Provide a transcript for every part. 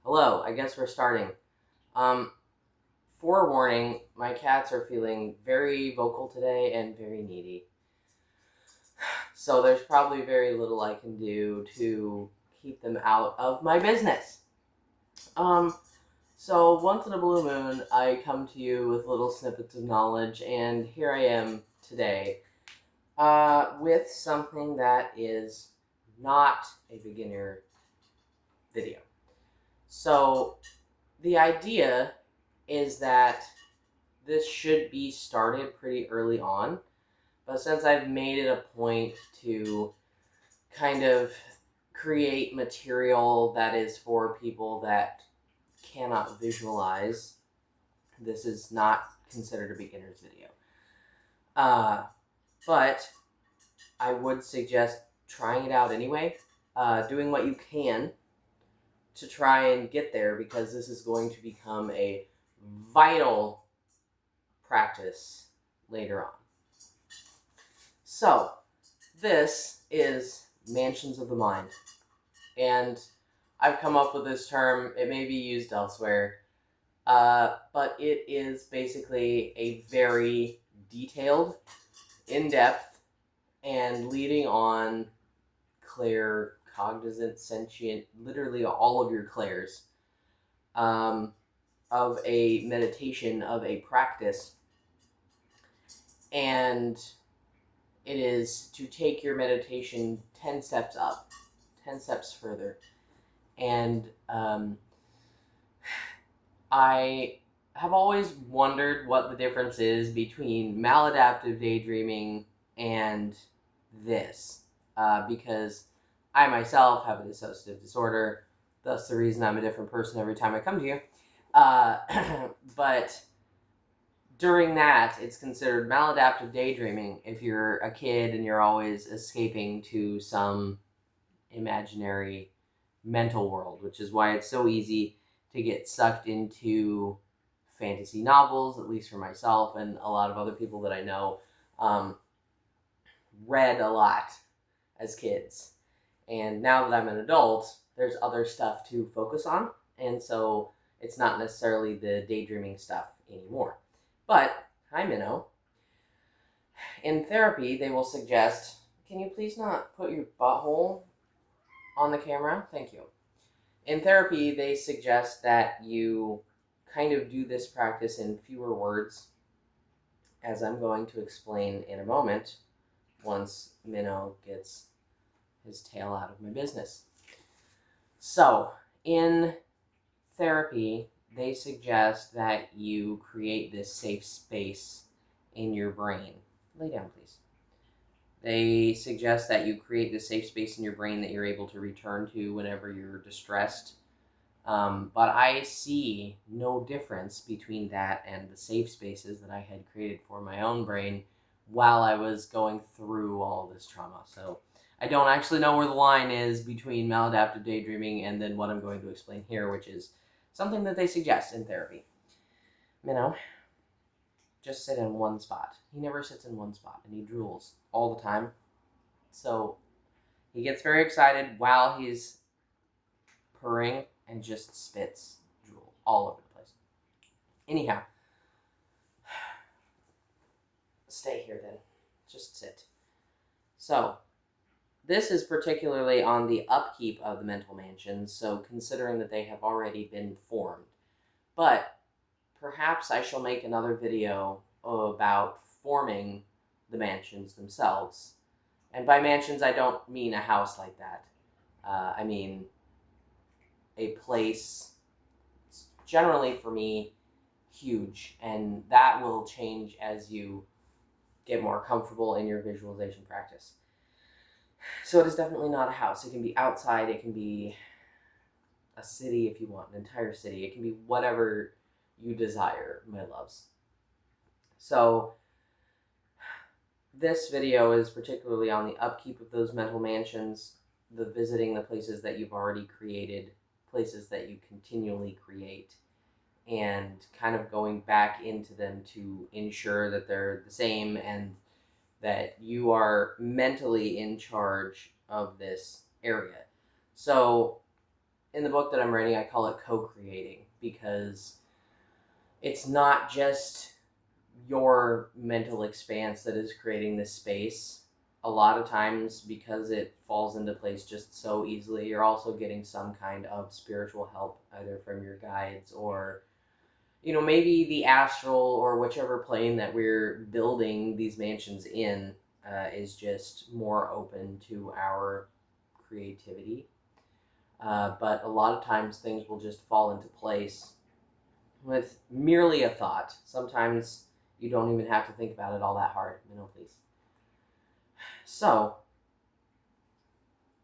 Hello, I guess we're starting. Um, Forewarning, my cats are feeling very vocal today and very needy. So there's probably very little I can do to keep them out of my business. Um, so once in a blue moon, I come to you with little snippets of knowledge, and here I am today with something that is not a beginner video. So the idea is that this should be started pretty early on, but since I've made it a point to kind of create material that is for people that cannot visualize, this is not considered a beginner's video. But I would suggest trying it out anyway, doing what you can to try and get there, because this is going to become a vital practice later on. So, this is mansions of the mind. And I've come up with this term. It may be used elsewhere. But it is basically a very detailed, in-depth, and leading on clair, cognizant, sentient, literally all of your clairs, of a meditation, of a practice. And it is to take your meditation 10 steps up, 10 steps further. And I have always wondered what the difference is between maladaptive daydreaming and this, because I myself have a dissociative disorder. That's the reason I'm a different person every time I come to you. But during that, it's considered maladaptive daydreaming if you're a kid and you're always escaping to some imaginary mental world, which is why it's so easy to get sucked into fantasy novels, at least for myself and a lot of other people that I know. Read a lot as kids. And now that I'm an adult, there's other stuff to focus on. And so it's not necessarily the daydreaming stuff anymore. But, hi Minnow. In therapy, they will suggest, can you please not put your butthole on the camera? Thank you. In therapy, they suggest that you kind of do this practice in fewer words, as I'm going to explain in a moment, once Minnow gets his tail out of my business. So, in therapy, they suggest that you create this safe space in your brain. Lay down, please. They suggest that you create this safe space in your brain that you're able to return to whenever you're distressed. But I see no difference between that and the safe spaces that I had created for my own brain while I was going through all this trauma. So I don't actually know where the line is between maladaptive daydreaming and then what I'm going to explain here, which is something that they suggest in therapy. Minnow, just sit in one spot. He never sits in one spot, and he drools all the time. So he gets very excited while he's purring and just spits drool all over the place. Anyhow, stay here then. Just sit. So, this is particularly on the upkeep of the mental mansions, so considering that they have already been formed. But perhaps I shall make another video about forming the mansions themselves. And by mansions, I don't mean a house like that. I mean a place, generally for me, huge. And that will change as you get more comfortable in your visualization practice. So it is definitely not a house. It can be outside. It can be a city if you want, an entire city. It can be whatever you desire, my loves. So this video is particularly on the upkeep of those mental mansions, the visiting the places that you've already created, places that you continually create, and kind of going back into them to ensure that they're the same and that you are mentally in charge of this area. So in the book that I'm writing, I call it co-creating, because it's not just your mental expanse that is creating this space. A lot of times, because it falls into place just so easily, you're also getting some kind of spiritual help, either from your guides or, maybe the astral or whichever plane that we're building these mansions in is just more open to our creativity. But a lot of times things will just fall into place with merely a thought. Sometimes you don't even have to think about it all that hard, please. So,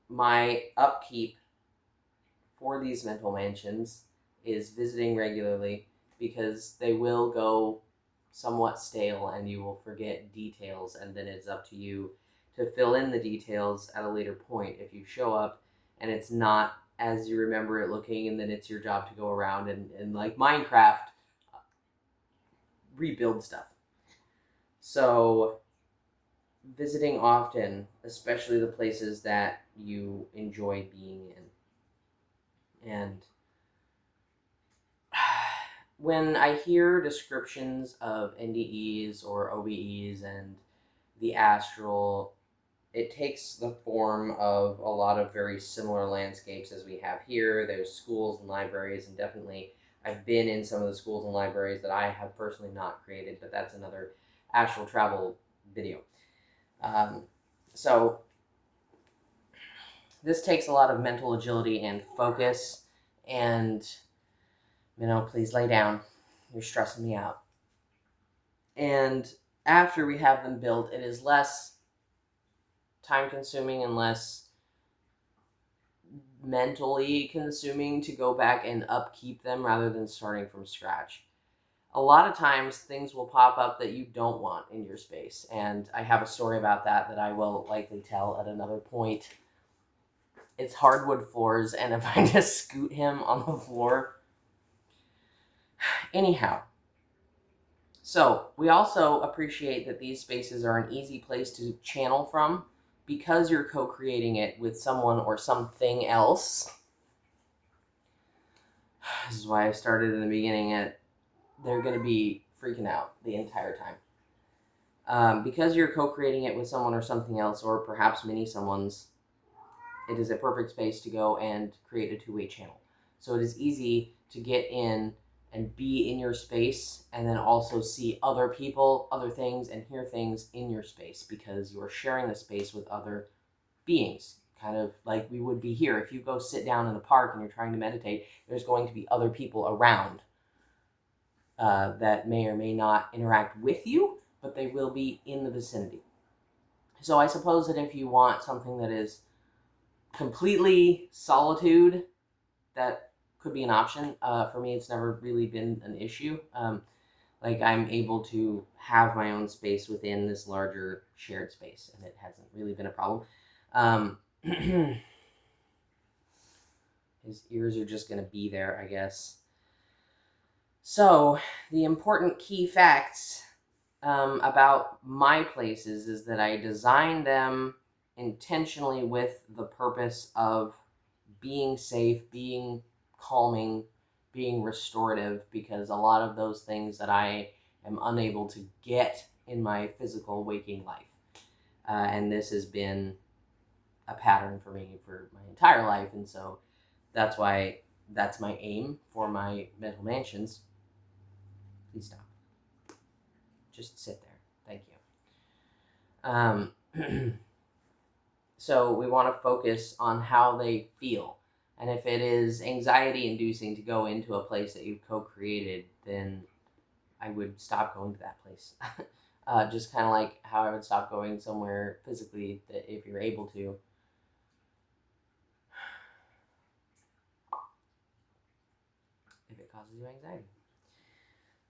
my upkeep for these mental mansions is visiting regularly, because they will go somewhat stale and you will forget details, and then it's up to you to fill in the details at a later point if you show up and it's not as you remember it looking, and then it's your job to go around and like Minecraft, rebuild stuff. So visiting often, especially the places that you enjoy being in. And when I hear descriptions of NDEs or OBEs and the astral, it takes the form of a lot of very similar landscapes as we have here. There's schools and libraries, and definitely I've been in some of the schools and libraries that I have personally not created, but that's another astral travel video. So this takes a lot of mental agility and focus, and please lay down. You're stressing me out. And after we have them built, it is less time consuming and less mentally consuming to go back and upkeep them rather than starting from scratch. A lot of times things will pop up that you don't want in your space, and I have a story about that I will likely tell at another point. It's hardwood floors, and if I just scoot him on the floor. Anyhow, so we also appreciate that these spaces are an easy place to channel from, because you're co-creating it with someone or something else. This is why I started in the beginning they're going to be freaking out the entire time. Because you're co-creating it with someone or something else, or perhaps many someones, it is a perfect space to go and create a two-way channel. So it is easy to get in and be in your space, and then also see other people, other things, and hear things in your space, because you're sharing the space with other beings, kind of like we would be here. If you go sit down in a park and you're trying to meditate, there's going to be other people around that may or may not interact with you, but they will be in the vicinity. So I suppose that if you want something that is completely solitude, that could be an option. For me, it's never really been an issue. Like, I'm able to have my own space within this larger shared space, and it hasn't really been a problem. His ears are just going to be there, I guess. So, the important key facts about my places is that I designed them intentionally with the purpose of being safe, being calming, being restorative, because a lot of those things that I am unable to get in my physical waking life. And this has been a pattern for me for my entire life, and so that's why that's my aim for my mental mansions. Please stop. Just sit there. Thank you. So we want to focus on how they feel. And if it is anxiety-inducing to go into a place that you've co-created, then I would stop going to that place. Just kind of like how I would stop going somewhere physically that if you're able to. If it causes you anxiety.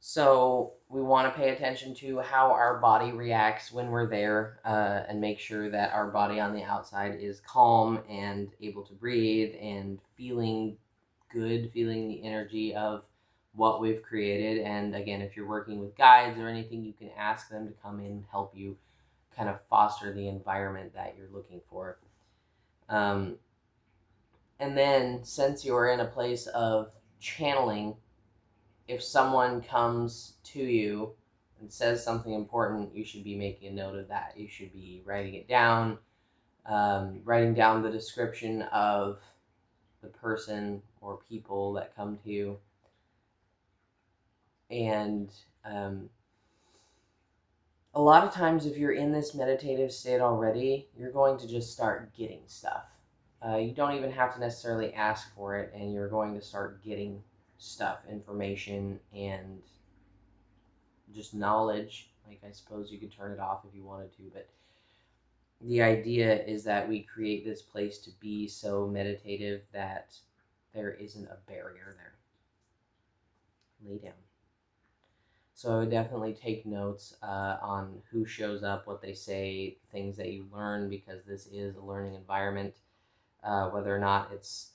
So we want to pay attention to how our body reacts when we're there, and make sure that our body on the outside is calm and able to breathe and feeling good, feeling the energy of what we've created. And again, if you're working with guides or anything, you can ask them to come in and help you kind of foster the environment that you're looking for. And then, since you're in a place of channeling, if someone comes to you and says something important, you should be making a note of that. You should be writing it down, writing down the description of the person or people that come to you. And a lot of times, if you're in this meditative state already, you're going to just start getting stuff. You don't even have to necessarily ask for it, and you're going to start getting stuff, information, and just knowledge. Like, I suppose you could turn it off if you wanted to, but the idea is that we create this place to be so meditative that there isn't a barrier there. Lay down. So I would definitely take notes on who shows up, what they say, things that you learn, because this is a learning environment. Whether or not it's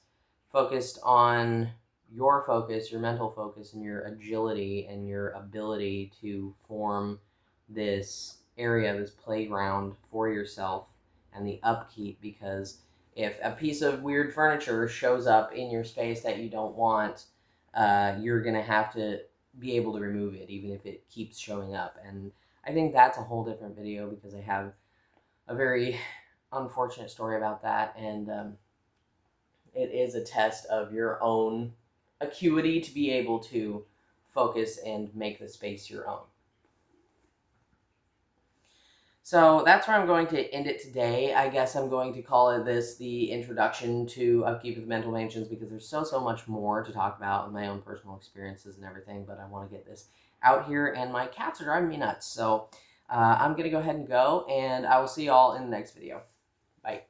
focused on your focus, your mental focus, and your agility and your ability to form this area, this playground for yourself, and the upkeep. Because if a piece of weird furniture shows up in your space that you don't want, you're going to have to be able to remove it, even if it keeps showing up. And I think that's a whole different video, because I have a very unfortunate story about that, and it is a test of your own acuity to be able to focus and make the space your own. So that's where I'm going to end it today. I guess I'm going to call it the introduction to Upkeep of Mental Mansions, because there's so much more to talk about in my own personal experiences and everything, but I want to get this out here, and my cats are driving me nuts. So I'm going to go ahead and go, and I will see y'all in the next video. Bye.